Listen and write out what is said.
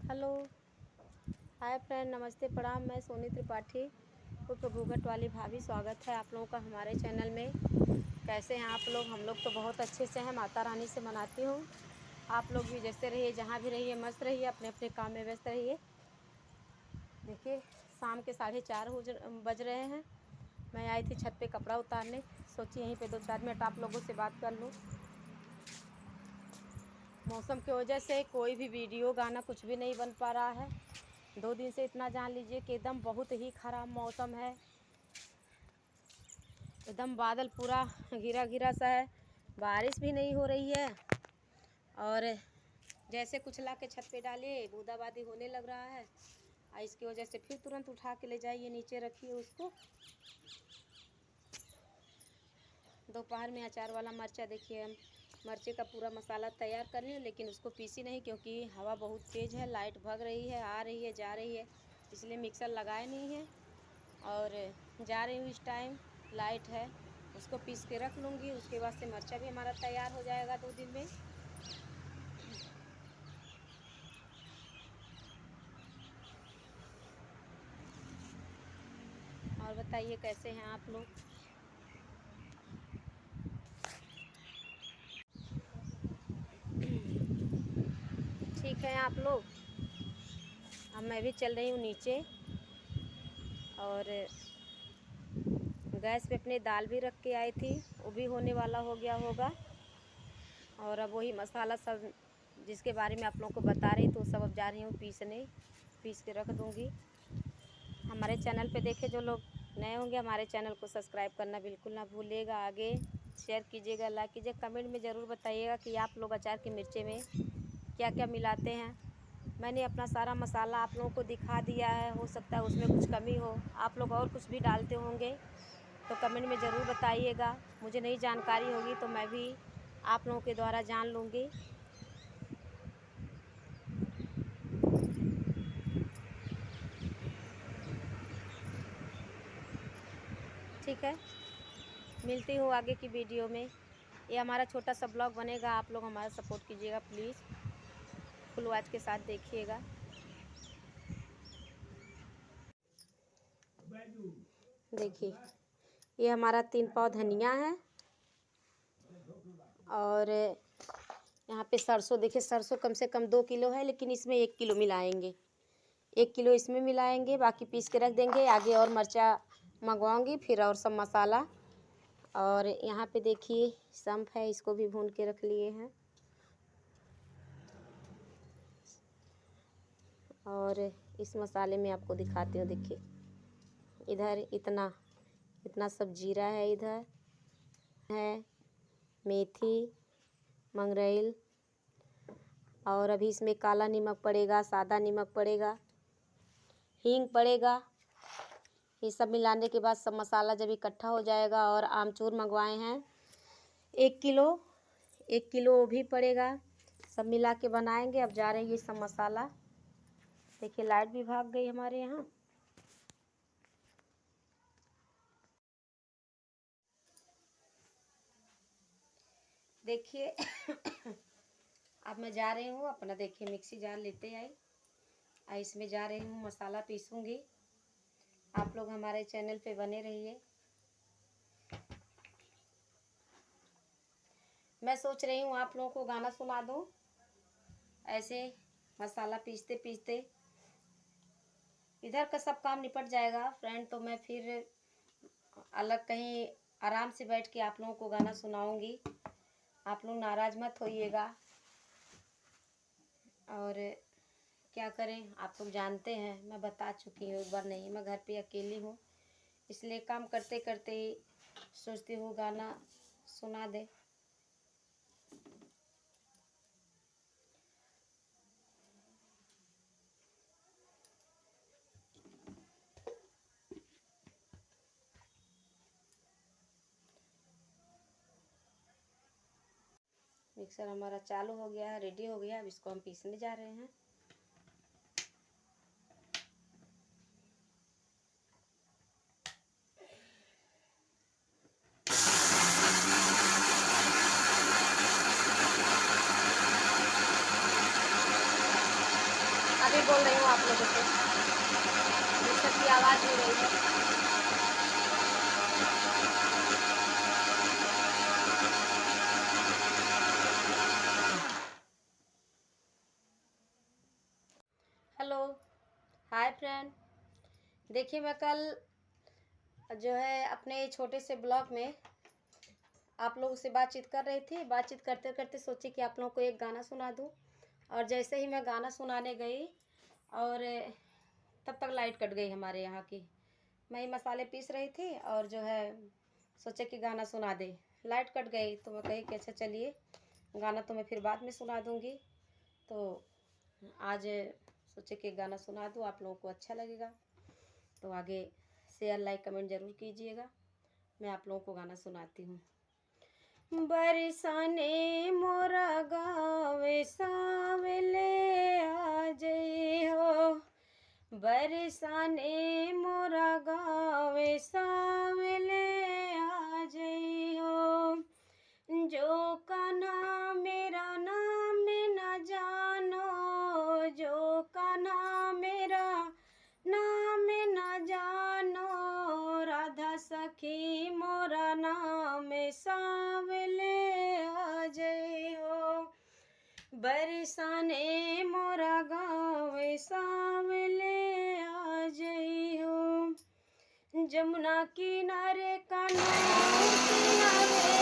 Hello, hi friend, नमस्ते प्रणाम। मैं सोनी त्रिपाठी उर्फ घूंघट वाली भाभी। स्वागत है आप लोगों का हमारे चैनल में। कैसे हैं आप लोग? हम लोग तो बहुत अच्छे से हैं, माता रानी से मनाती हूँ। आप लोग भी जैसे रहिए, जहाँ भी रहिए मस्त रहिए, अपने अपने काम में व्यस्त रहिए। देखिए, शाम के 4:30 बज रहे हैं। मैं आई थी छत पे कपड़ा उतारने, सोची यहीं पे 2-4 मिनट आप लोगों से बात कर लूँ। मौसम की वजह से कोई भी वीडियो गाना कुछ भी नहीं बन पा रहा है। 2 दिन से इतना जान लीजिए कि एकदम बहुत ही ख़राब मौसम है। एकदम बादल पूरा घिरा घिरा सा है, बारिश भी नहीं हो रही है। और जैसे कुछ ला के छत पे डालिए, बूंदाबांदी होने लग रहा है। इसकी वजह से फिर तुरंत उठा के ले जाइए, नीचे रखिए उसको। दोपहर में अचार वाला मिर्चा, देखिए हम मिर्चे का पूरा मसाला तैयार कर रही हूँ, लेकिन उसको पीसी नहीं क्योंकि हवा बहुत तेज़ है, लाइट भग रही है, आ रही है, जा रही है, इसलिए मिक्सर लगाए नहीं है। और जा रही हूँ इस टाइम, लाइट है, उसको पीस के रख लूँगी। उसके बाद से मिर्चा भी हमारा तैयार हो जाएगा 2 दिन में। और बताइए कैसे हैं आप लोग? ठीक है आप लोग? अब मैं भी चल रही हूँ नीचे, और गैस पे अपने दाल भी रख के आई थी, वो भी होने वाला हो गया होगा। और अब वही मसाला सब जिसके बारे में आप लोगों को बता रही, तो सब अब जा रही हूँ पीसने, पीस के रख दूँगी। हमारे चैनल पे देखे जो लोग नए होंगे, हमारे चैनल को सब्सक्राइब करना बिल्कुल ना भूलिएगा। आगे शेयर कीजिएगा, लाइक कीजिए, कमेंट में ज़रूर बताइएगा कि आप लोग अचार के मिर्चे में क्या क्या मिलाते हैं। मैंने अपना सारा मसाला आप लोगों को दिखा दिया है, हो सकता है उसमें कुछ कमी हो, आप लोग और कुछ भी डालते होंगे तो कमेंट में ज़रूर बताइएगा। मुझे नई जानकारी होगी तो मैं भी आप लोगों के द्वारा जान लूँगी। ठीक है, मिलती हूँ आगे की वीडियो में। ये हमारा छोटा सा ब्लॉग बनेगा, आप लोग हमारा सपोर्ट कीजिएगा प्लीज़, फुल वॉच के साथ देखिएगा। देखिए, ये हमारा 3 पाव धनिया है, और यहाँ पे सरसों, देखिए सरसों कम से कम 2 किलो है, लेकिन इसमें 1 किलो मिलाएंगे, 1 किलो इसमें मिलाएंगे, बाकी पीस के रख देंगे। आगे और मिर्चा मंगवाऊंगी, फिर और सब मसाला। और यहाँ पे देखिए संप है, इसको भी भून के रख लिए हैं। और इस मसाले में आपको दिखाती हूँ, देखिए इधर इतना इतना सब जीरा है, इधर है मेथी, मंगरेल, और अभी इसमें काला नमक पड़ेगा, सादा नमक पड़ेगा, हींग पड़ेगा। ये सब मिलाने के बाद सब मसाला जब इकट्ठा हो जाएगा। और आमचूर मंगवाए हैं 1 किलो, 1 किलो वो भी पड़ेगा। सब मिला के बनाएंगे। अब जा रहे हैं ये सब मसाला। देखिए लाइट भी भाग गई हमारे यहाँ। देखिए अब मैं जा रही हूँ अपना, देखिए मिक्सी जार लेते आई, इसमें जा रही हूँ मसाला पीसूँगी। आप लोग हमारे चैनल पे बने रहिए। मैं सोच रही हूँ आप लोगों को गाना सुना दूँ, ऐसे मसाला पीसते पीसते इधर का सब काम निपट जाएगा फ्रेंड। तो मैं फिर अलग कहीं आराम से बैठ के आप लोगों को गाना सुनाऊंगी, आप लोग नाराज़ मत होइएगा। और क्या करें, आप लोग जानते हैं, मैं बता चुकी हूँ एक बार, नहीं मैं घर पे अकेली हूँ, इसलिए काम करते करते ही सोचती हूँ गाना सुना दे। मिक्सर हमारा चालू हो गया है, रेडी हो गया। अब इसको हम पीसने जा रहे हैं। अब भी बोल रही हूँ आप लोगों से, मिक्सर की आवाज़ हो रही है। Hello, hi friend. देखिए मैं कल जो है अपने छोटे से ब्लॉग में आप लोगों से बातचीत कर रही थी। बातचीत करते करते सोची कि आप लोगों को एक गाना सुना दूँ, और जैसे ही मैं गाना सुनाने गई और तब तक लाइट कट गई हमारे यहाँ की। मैं ही मसाले पीस रही थी और जो है सोचे कि गाना सुना दे, लाइट कट गई तो मैं कही कि अच्छा चलिए गाना तो मैं फिर बाद में सुना दूँगी। तो आज सोचे कि गाना सुना दूँ, आप लोगों को अच्छा लगेगा तो आगे शेयर लाइक कमेंट ज़रूर कीजिएगा। मैं आप लोगों को गाना सुनाती हूँ। बरसाने मोरा गावे सावले आ जई हो, बरसाने मोरा गावे सावले आ जई हो, जो कान्हा मेरा नाम न जानो, जो कान्हा मेरा नाम न जानो, राधा सखी मोरा नाम सावले आ जई हो, बरसाने मोरा गाँव सावले आ जई हो, जमुना किनारे कान्हा किनारे